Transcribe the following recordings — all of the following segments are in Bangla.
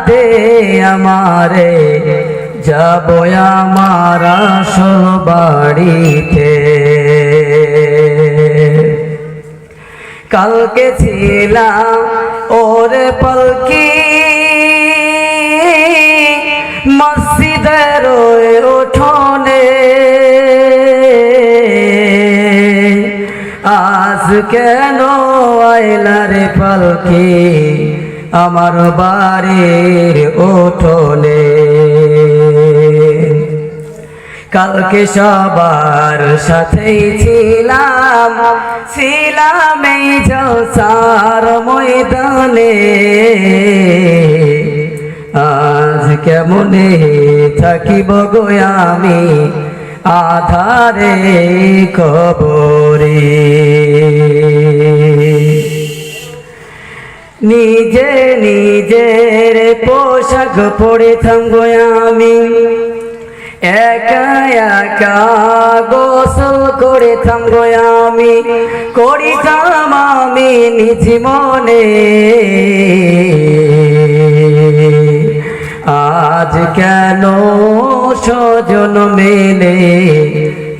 দে আমারে, যাব আমার আসল বাড়িতে। কালকে ছিলাম ওরে পালকি মসজিদের উঠোনে, আজ কেন আইলা রে পালকি আমার বাড়ির উঠোনে। কালকে সবার সাথেই ছিলাম এই জলসার ময়দানে, আজ কেমনে থাকিব গো আমি আধারে কবরে। নিজে নিজের পোশাক পড়েতাম গো আমি, একা একা গোসল করিতাম গো আমি, করিতাম আমি নিজ মনে। আজ কেন স্বজন মেলে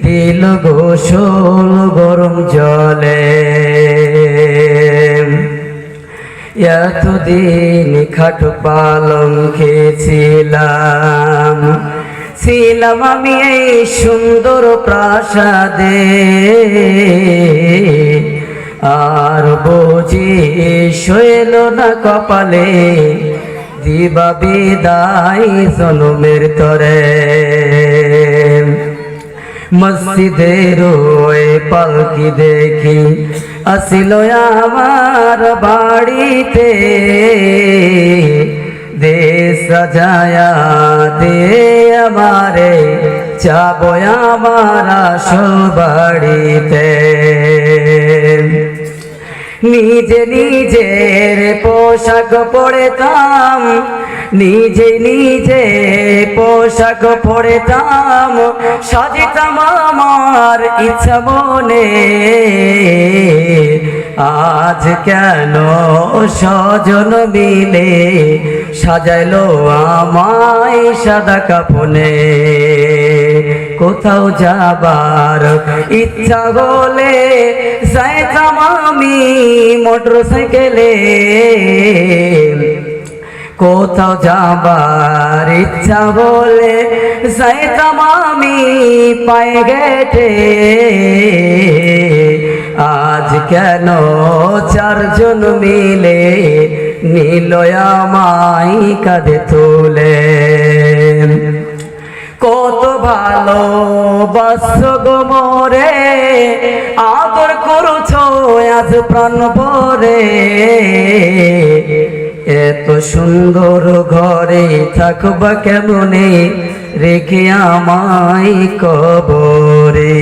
দিল গোসল গরম জলে। এতদিন খাট পালঙ্কে ছিলাম আমি এই সুন্দর প্রাসাদে, আর বুঝি শৈল না কপালে দিবা বিদায় জনমের তরে। মসজিদের ওই পালকি দেখি আসিল আমার বাড়িতে, দে সাজায়া দে আমারে, যাব আমার আসল বাড়িতে। নিজে নিজের পোশাক পড়েতাম, নিজে নিজে পোশাক পড়েতাম, সাজিতাম আমার ইচ্ছা মনে। আজ কেন স্বজন মিলে সাজাইলো আমায় সাদা কাফনে। কোথাও যাবার ইচ্ছা হলে যাইতাম আমি মোটর সাইকেলে, কোথাও যাবার ইচ্ছা হলে যাইতাম আমি পায়ে হেঁটে। আজ কেন চারজন মিলে নিল আমায় কাঁধে তুলে। কত ভালো বাসছ গো মোরে, আদর করছো আজ প্রাণ ভরে। এত সুন্দর ঘরে থাকবা কেমনে, রেখে আমায় কবরে।